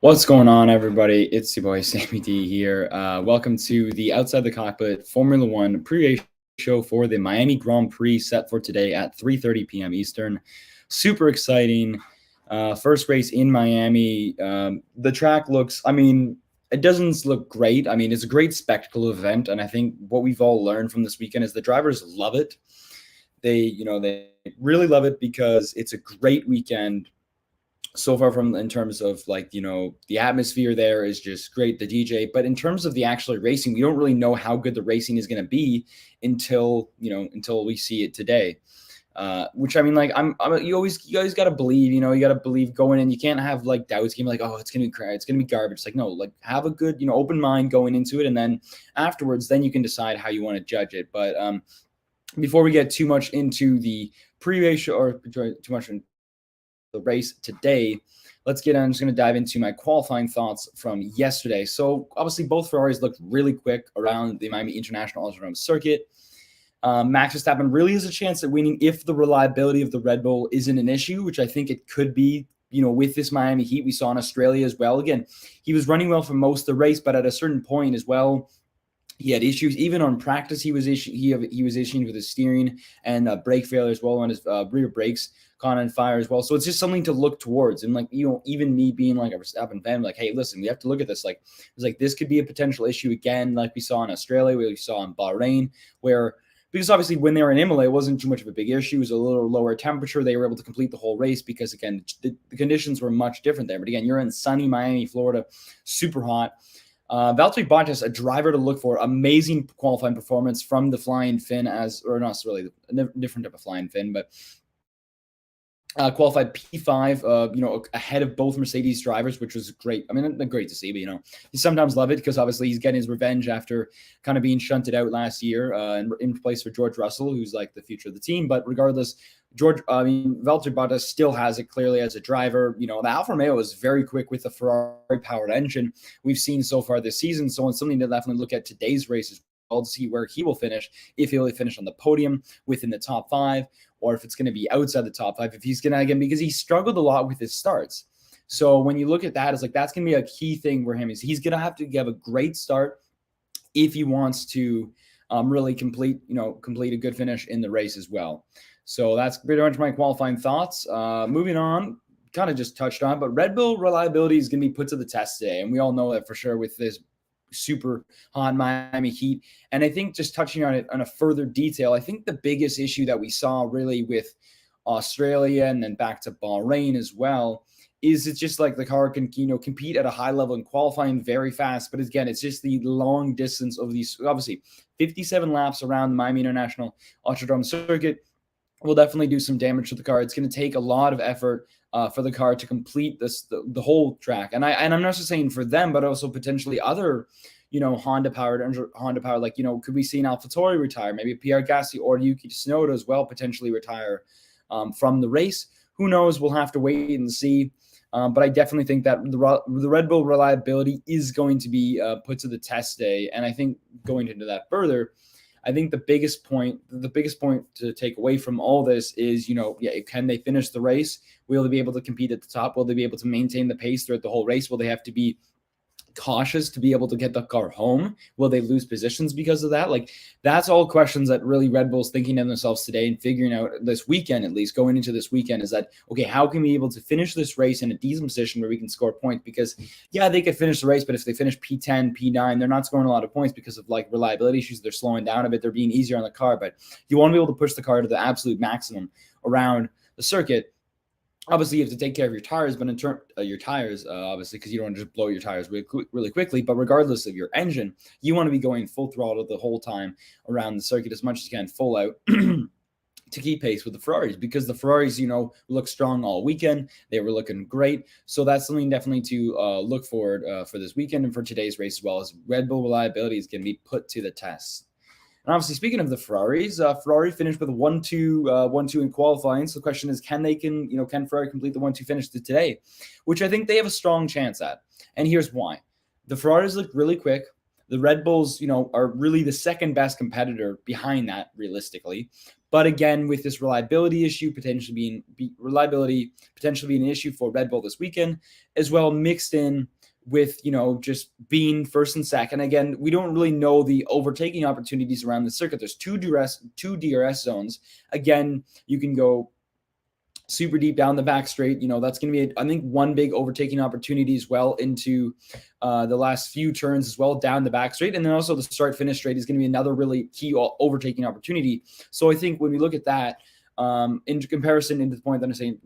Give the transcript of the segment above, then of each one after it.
What's going on, everybody? It's your boy Sammy D here. Welcome to the Outside the Cockpit Formula One pre-race show for the Miami Grand Prix, set for today at 3:30 p.m. Eastern. Super exciting. First race in Miami. The track looks, it doesn't look great. It's a great spectacle event, and I think what we've all learned from this weekend is the drivers love it. They really love it because it's a great weekend so far, from in terms of the atmosphere there is just great, the DJ. But in terms of the actual racing, we don't really know how good the racing is going to be until we see it today. Which you always got to believe. You got to believe going in. You can't have doubts. You can be like, oh, it's gonna be crap, it's gonna be garbage. It's like, no, have a good open mind going into it, and then afterwards, then you can decide how you want to judge it. But before we get too much into the pre-race or too much in the race today, I'm just going to dive into my qualifying thoughts from yesterday. So obviously both Ferraris looked really quick around the Miami International Autodrome circuit. Max Verstappen really has a chance at winning if the reliability of the Red Bull isn't an issue, which I think it could be. With this Miami heat, we saw in Australia as well. Again, he was running well for most of the race, but at a certain point as well, he had issues. Even on practice, he was issuing with his steering and brake failure as well on his rear brakes caught on fire as well. So it's just something to look towards. And even me being like a Verstappen fan, hey, listen, we have to look at this. This could be a potential issue again, like we saw in Australia, we saw in Bahrain, because obviously when they were in Imola, it wasn't too much of a big issue. It was a little lower temperature. They were able to complete the whole race because, again, the conditions were much different there. But again, you're in sunny Miami, Florida, super hot. Valtteri Bottas, a driver to look for. Amazing qualifying performance from the flying Finn, not really a different type of flying Finn, but qualified P5, ahead of both Mercedes drivers, which was great. Great to see, but you sometimes love it because obviously he's getting his revenge after kind of being shunted out last year in place for George Russell, who's like the future of the team. But regardless, Valtteri Bottas still has it clearly as a driver. The Alfa Romeo is very quick with the Ferrari-powered engine we've seen so far this season. So it's something to definitely look at today's races to see where he will finish, if he'll finish on the podium within the top five, or if it's going to be outside the top five, if he's going to, again, because he struggled a lot with his starts. So when you look at that, it's that's going to be a key thing for him, is he's going to have to have a great start if he wants to really complete a good finish in the race as well. So that's pretty much my qualifying thoughts. Moving on, kind of just touched on, but Red Bull reliability is going to be put to the test today. And we all know that for sure with this super hot Miami heat. And I think just touching on it on a further detail, I think the biggest issue that we saw really with Australia and then back to Bahrain as well is it's just the car can compete at a high level in qualifying very fast, but again, it's just the long distance of these. Obviously 57 laps around the Miami International Autodrome circuit will definitely do some damage to the car. It's going to take a lot of effort for the car to complete the whole track. And I'm not just saying for them, but also potentially other, Honda powered, could we see an AlphaTauri retire? Maybe Pierre Gasly or Yuki Tsunoda as well potentially retire from the race. Who knows? We'll have to wait and see. But I definitely think that the Red Bull reliability is going to be put to the test today. And I think going into that further, I think the biggest point to take away from all this is, can they finish the race? Will they be able to compete at the top? Will they be able to maintain the pace throughout the whole race? Will they have to be cautious to be able to get the car home? Will they lose positions because of that? That's all questions that really Red Bull's thinking of themselves today and figuring out this weekend, at least going into this weekend, is that, okay, how can we be able to finish this race in a decent position where we can score points? Because they could finish the race, but if they finish P10, P9, they're not scoring a lot of points because of reliability issues. They're slowing down a bit. They're being easier on the car, but you want to be able to push the car to the absolute maximum around the circuit. Obviously, you have to take care of your tires, but in terms your tires, obviously, because you don't want to just blow your tires really quickly. But regardless of your engine, you want to be going full throttle the whole time around the circuit as much as you can, full out, to keep pace with the Ferraris, because the Ferraris, look strong all weekend. They were looking great. So that's something definitely to look forward for this weekend and for today's race, as well as Red Bull reliability is going to be put to the test. And obviously, speaking of the Ferraris, Ferrari finished with a 1-2 in qualifying. So the question is, can Ferrari complete the 1-2 finish today? Which I think they have a strong chance at. And here's why. The Ferraris look really quick. The Red Bulls, are really the second best competitor behind that, realistically. But again, with this reliability potentially being an issue for Red Bull this weekend, as well, mixed in with just being first and second. Again, we don't really know the overtaking opportunities around the circuit. There's two DRS zones. Again, you can go super deep down the back straight. That's going to be, I think, one big overtaking opportunity as well into the last few turns as well, down the back straight. And then also the start finish straight is going to be another really key overtaking opportunity. So I think when we look at that, in comparison, into the point that I'm saying,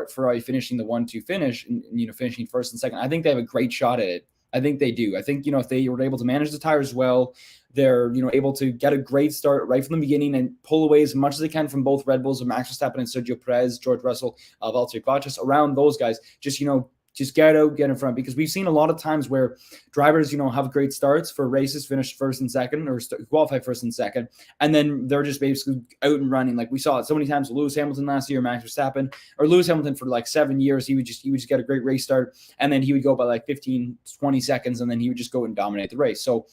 Ferrari finishing the 1-2 finish and, finishing first and second, I think they have a great shot at it. I think they do. I think, if they were able to manage the tires well, they're, able to get a great start right from the beginning and pull away as much as they can from both Red Bulls, of Max Verstappen and Sergio Perez, George Russell, Valtteri Bottas, around those guys. Just get out, get in front, because we've seen a lot of times where drivers, have great starts for races, finish first and second, or qualify first and second, and then they're just basically out and running. Like we saw it so many times with Lewis Hamilton last year, Max Verstappen, or Lewis Hamilton for like 7 years. He would just get a great race start, and then he would go by like 15, 20 seconds, and then he would just go and dominate the race. So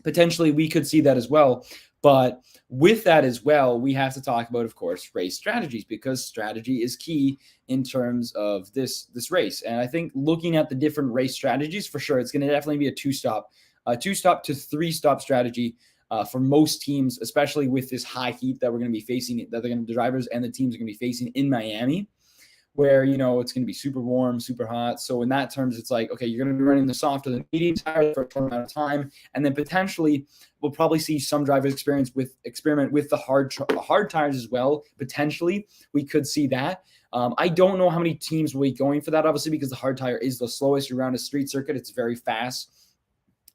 potentially we could see that as well. But with that as well, we have to talk about, of course, race strategies, because strategy is key in terms of this race. And I think looking at the different race strategies, for sure, it's going to definitely be a two-stop to three-stop strategy for most teams, especially with this high heat that we're going to be facing, that the drivers and the teams are going to be facing in Miami, where, it's going to be super warm, super hot. So in that terms, it's like, okay, you're going to be running the soft or the medium tires for a short amount of time. And then potentially we'll probably see some drivers experiment with the hard tires as well. Potentially we could see that. I don't know how many teams will be going for that, obviously, because the hard tire is the slowest around a street circuit. It's very fast,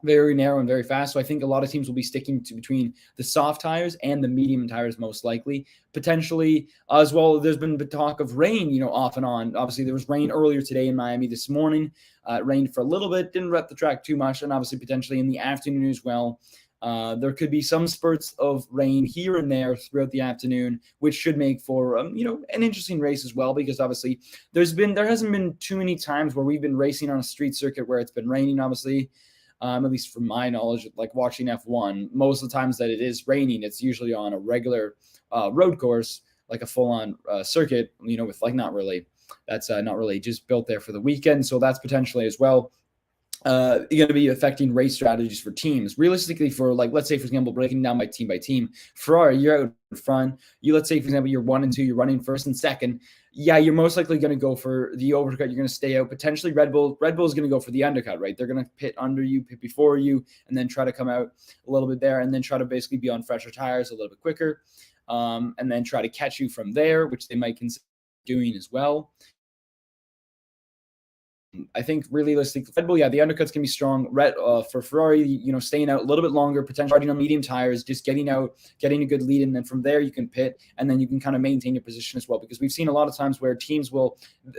very narrow and very fast. So I think a lot of teams will be sticking to between the soft tires and the medium tires, most likely. Potentially as well, there's been the talk of rain, off and on. Obviously, there was rain earlier today in Miami this morning. It rained for a little bit, didn't wreck the track too much, and obviously potentially in the afternoon as well. There could be some spurts of rain here and there throughout the afternoon, which should make for an interesting race as well, because obviously there hasn't been too many times where we've been racing on a street circuit where it's been raining, obviously. At least from my knowledge, like watching F1, most of the times that it is raining, it's usually on a regular road course, like a full-on circuit, with like not really just built there for the weekend. So that's potentially as well going to be affecting race strategies for teams. Realistically, for like, let's say, for example, breaking down by team, Ferrari, you're out in front. Let's say, for example, you're 1 and 2, you're running first and second. Yeah, you're most likely going to go for the overcut. You're going to stay out. Potentially Red Bull is going to go for the undercut, right? They're going to pit under you, pit before you, and then try to come out a little bit there, and then try to basically be on fresher tires a little bit quicker, and then try to catch you from there, which they might consider doing as well. I think realistically, Red Bull, the undercuts can be strong. For Ferrari, staying out a little bit longer, potentially riding on medium tires, just getting out, getting a good lead, and then from there you can pit, and then you can kind of maintain your position as well. Because we've seen a lot of times where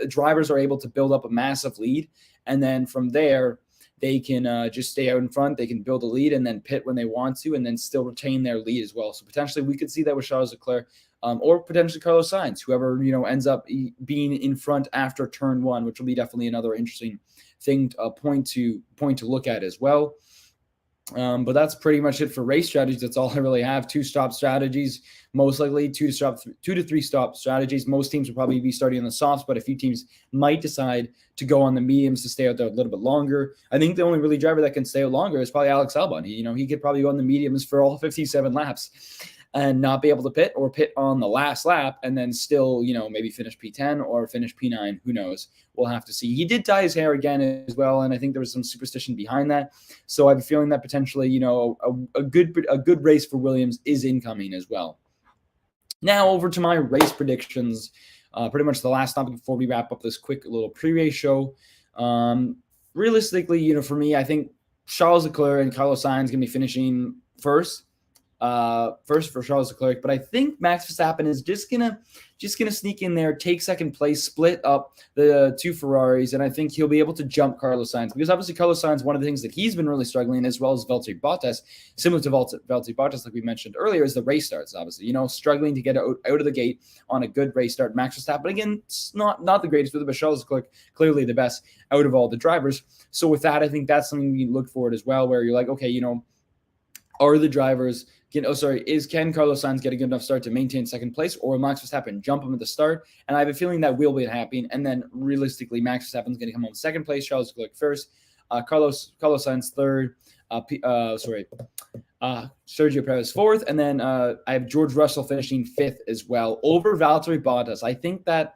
drivers are able to build up a massive lead, and then from there they can just stay out in front. They can build a lead and then pit when they want to, and then still retain their lead as well. So potentially we could see that with Charles Leclerc. Or potentially Carlos Sainz, whoever ends up being in front after turn 1, which will be definitely another interesting thing, point to look at as well. But that's pretty much it for race strategies. That's all I really have. 2-stop strategies, most likely 2 to 3 stop strategies. Most teams will probably be starting on the softs, but a few teams might decide to go on the mediums to stay out there a little bit longer. I think the only really driver that can stay out longer is probably Alex Albon. He could probably go on the mediums for all 57 laps. And not be able to pit, or pit on the last lap and then still, maybe finish P10 or finish P9. Who knows? We'll have to see. He did dye his hair again as well, and I think there was some superstition behind that. So I have a feeling that potentially, a good race for Williams is incoming as well. Now over to my race predictions. Pretty much the last topic before we wrap up this quick little pre-race show. Realistically, for me, I think Charles Leclerc and Carlos Sainz going to be finishing first. first for Charles Leclerc, but I think Max Verstappen is just gonna sneak in there, take second place, split up the two Ferraris, and I think he'll be able to jump Carlos Sainz, because obviously Carlos Sainz, one of the things that he's been really struggling, as well as Valtteri Bottas, similar to Valtteri Bottas, like we mentioned earlier, is the race starts. Obviously, struggling to get out of the gate on a good race start. Max Verstappen, again, it's not the greatest with it, but Charles Leclerc clearly the best out of all the drivers. So with that, I think that's something we can look forward as well, where you're like, okay, are the drivers can Carlos Sainz get a good enough start to maintain second place, or will Max Verstappen jump him at the start? And I have a feeling that will be happening. And then realistically, Max Verstappen's going to come home second place, Charles Leclerc first, Carlos Sainz third, Sergio Perez fourth, and then I have George Russell finishing fifth as well over Valtteri Bottas. I think that,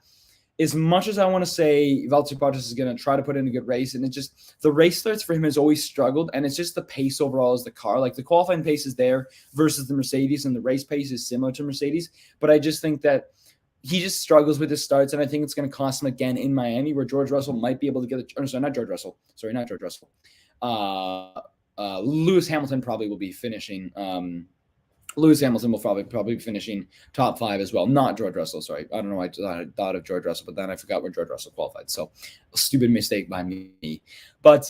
as much as I want to say Valtteri Bottas is going to try to put in a good race, and it's just the race starts for him has always struggled, and it's just the pace overall is the car. Like the qualifying pace is there versus the Mercedes, and the race pace is similar to Mercedes. But I just think that he just struggles with his starts, and I think it's going to cost him again in Miami, where George Russell might be able to get not George Russell. Lewis Hamilton probably will be finishing. Lewis Hamilton will probably be finishing top 5 as well. Not George Russell, sorry. I don't know why I thought of George Russell, but then I forgot where George Russell qualified. So a stupid mistake by me. But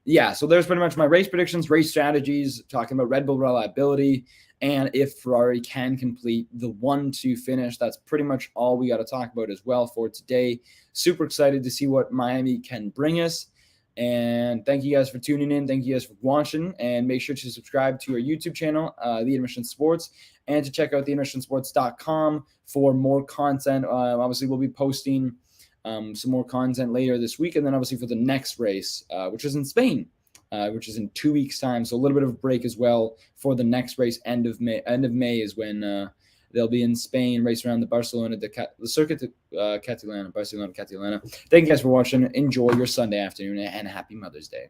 yeah, so there's pretty much my race predictions, race strategies, talking about Red Bull reliability, and if Ferrari can complete the 1-2 finish. That's pretty much all we got to talk about as well for today. Super excited to see what Miami can bring us. And thank you guys for tuning in. Thank you guys for watching. And make sure to subscribe to our YouTube channel, The Intermission Sports, and to check out theintermissionsports.com for more content. Obviously, we'll be posting some more content later this week. And then obviously for the next race, which is in Spain, which is in 2 weeks' time. So a little bit of a break as well for the next race. End of May is when they'll be in Spain, race around the circuit to Barcelona. Thank you guys for watching. Enjoy your Sunday afternoon, and happy Mother's Day.